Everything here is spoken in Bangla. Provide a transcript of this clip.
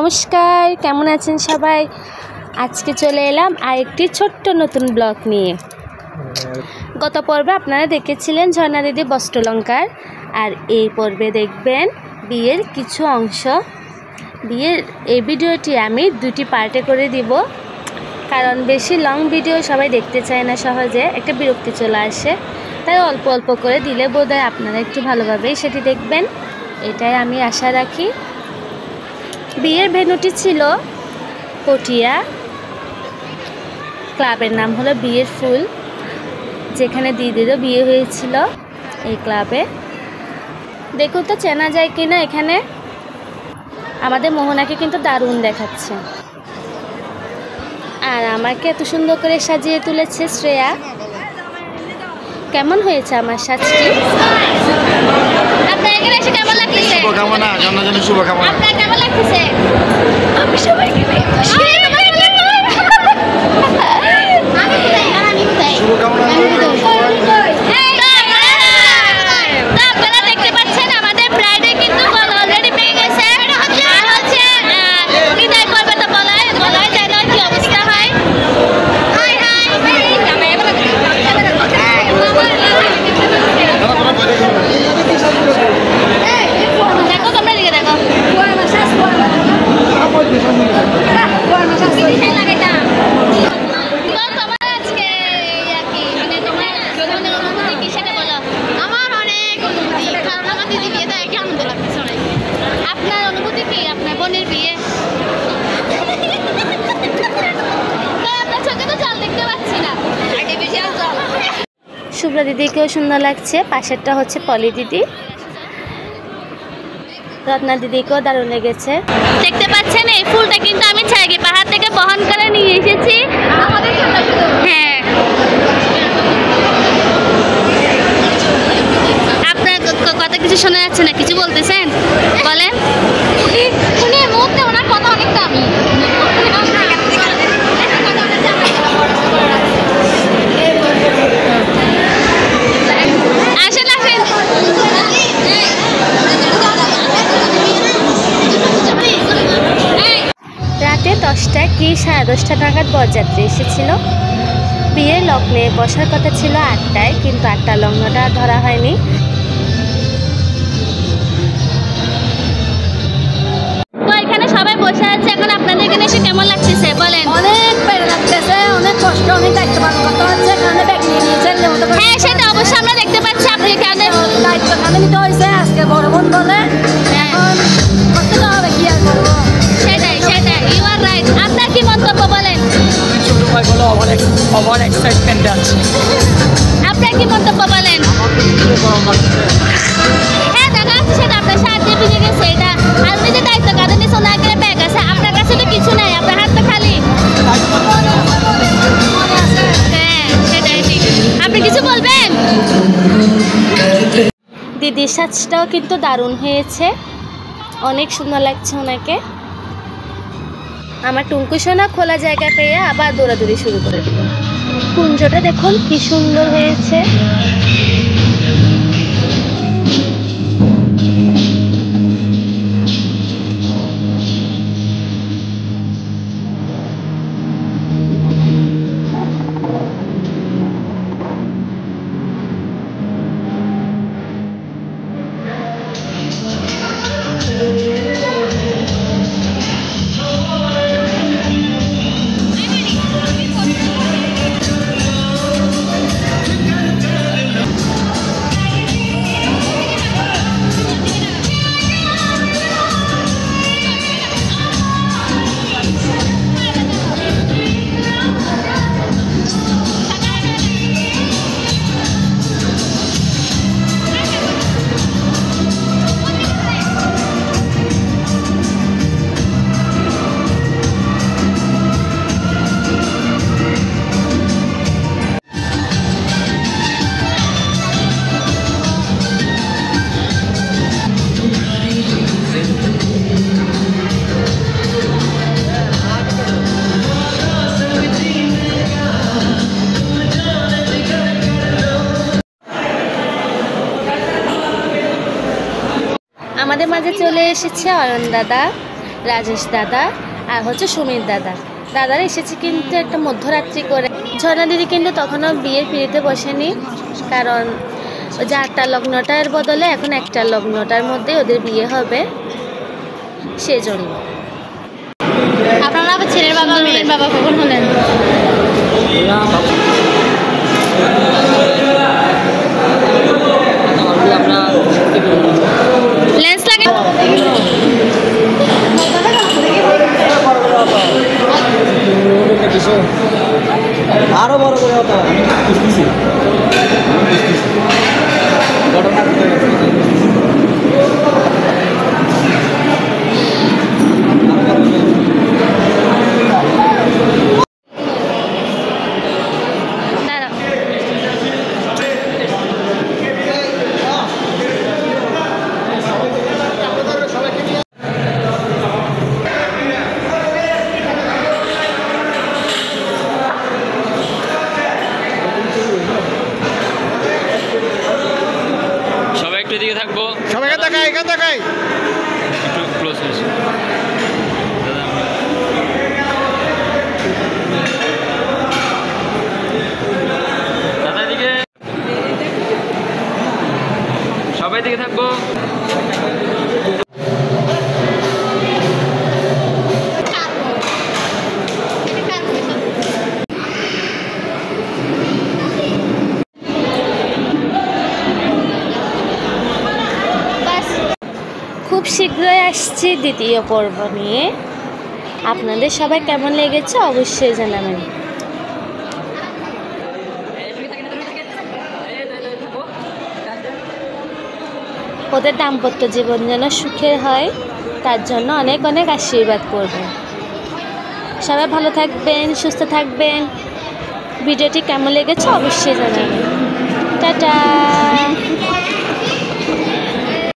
নমস্কার, কেমন আছেন সবাই? আজকে চলে এলাম আরেকটি ছোট্ট নতুন ব্লগ নিয়ে। গত পর্বে আপনারা দেখেছিলেন ঝর্ণা দিদি বস্ত্রলঙ্কার, আর এই পর্বে দেখবেন বিয়ের কিছু অংশ। বিয়ের এই ভিডিওটি আমি দুটি পার্টে করে দিব, কারণ বেশি লং ভিডিও সবাই দেখতে চায় না, সহজে একটা বিরক্তি চলে আসে। তাই অল্প অল্প করে দিলে বোধহয় আপনারা একটু ভালোভাবেই সেটি দেখবেন, এটাই আমি আশা রাখি। বিয়ের ভেন্যুটি ছিল পটিয়া, ক্লাবের নাম হলো বিয়ের ফুল, যেখানে দিদিরও বিয়ে হয়েছিল এই ক্লাবে। দেখুন তো চেনা যায় কিনা। এখানে আমাদের মোহনাকে কিন্তু দারুণ দেখাচ্ছে, আর আমাকে এত সুন্দর করে সাজিয়ে তুলেছে শ্রেয়া। কেমন হয়েছে আমার সাজটি? আপনার এখানে এসে কেমন লাগতেছে? শুভকামনা, জন্মদিনের শুভকামনা। আপনার কেমন লাগতেছে? আমি সবাইকে আপনারা দেখতে পাচ্ছেন আমাদের ব্রাইডে কিন্তু অলরেডি পেয়ে গেছে। আর হচ্ছে বিদায় করবে তো বলাই যায় না কি অবস্থা হয়। দেখো তোমরা দিকে দেখো, আপনার অনুভূতি কি আপনার বোনের বিয়ে? আপনার চোখে তো জল দেখতে পাচ্ছি না। শুভ্রা দিদিকেও সুন্দর লাগছে, পাশেরটা হচ্ছে পলি দিদি। রত্না দিদিকেও দারুণ লেগেছে। দেখতে পাচ্ছেন এই ফুলটা কিন্তু আমি ছাগি পাহাড় থেকে বহন করে নিয়ে এসেছি। হ্যাঁ, আপনার কথা কিছু শোনা যাচ্ছে না, কিছু বলতেছেন বলেন। শুনে মুখটা ওনার কথা অনেক দামি। আসেন আসেন, রাতে 10টা কি 10:30 নাগাদ বরযাত্রী এসেছিল। বিয়ের লগ্নে বসার কথা ছিল 8টায়, কিন্তু 8টার লগ্নটা ধরা হয়নি। তো এখানে সবাই বসে আছে, এখন আপনাদের এখানে এসে কেমন লাগতেছে বলেন? অনেক ভালো লাগতেছে, অনেক কষ্ট, অনেক দায়িত্ব পালন করতে হচ্ছে। এখানে ব্যাগ নিয়ে নিয়েছেন, হ্যাঁ সেটা অবশ্যই আমরা দেখতে পাচ্ছি। আপনি এখানে দায়িত্ব খানে নিতে হয়েছে, আজকে বড় বোন বলে এখন করতে তো হবে, কি আর করবো। সেটাই সেটাই, ইউ আর রাইট। আপনার কি মন্তব্য বলেন? ছোট ভাই বলো ওভার এক্সাইটমেন্ট আছে। আপনার কি মন্তব্য বলেন? হ্যাঁ দেখা যাচ্ছে সেটা আপনার শার্ট দিয়ে ভিজে গেছে, এটা আর উনি যে দায়িত্ব কাঁধে নিয়ে ওনার কাছে ব্যাগ আছে, আপনার কাছে তো কিছু নাই, আপনার হাত তো খালি। হ্যাঁ সেটাই ঠিক। আপনি কিছু বলবেন? দিদির সাজটাও কিন্তু দারুণ হয়েছে, অনেক সুন্দর লাগছে ওনাকে। আমার টুঙ্কু সোনা খোলা জায়গা পেয়ে আবার দৌড়াদৌড়ি শুরু করে দিল। কুঞ্জটা দেখুন কি সুন্দর হয়েছে। আমাদের মাঝে চলে এসেছে অয়ন দাদা। রাজেশ দাদা আর হচ্ছে সুমিত দাদা। দাদারা এসেছে কিন্তু একটা মধ্যরাত্রি করে। ঝর্ণা দিদি কিন্তু তখনও বিয়ের পিড়িতে বসেনি, কারণ ওই যে 8টার লগ্নটার বদলে এখন 1টার লগ্নটার মধ্যে ওদের বিয়ে হবে, সেজন্য। আপনারা আবার ছেলের বাবা মেয়ের বাবা কখন হলেন? লেন্স লাগে আরো বড় করে হতো এদিকে থাকবো, সবাই তাকাই একটু ক্লোজ হয়েছে। দাদা এদিকে, সবাই দিকে থাকবো। খুব শীঘ্রই আসছি দ্বিতীয় পর্ব নিয়ে। আপনাদের সবাই কেমন লেগেছে অবশ্যই জানাবেন। ওদের দাম্পত্য জীবন যেন সুখের হয়, তার জন্য অনেক অনেক আশীর্বাদ করবেন। সবাই ভালো থাকবেন, সুস্থ থাকবেন। ভিডিওটি কেমন লেগেছে অবশ্যই জানাবেন। টাটা।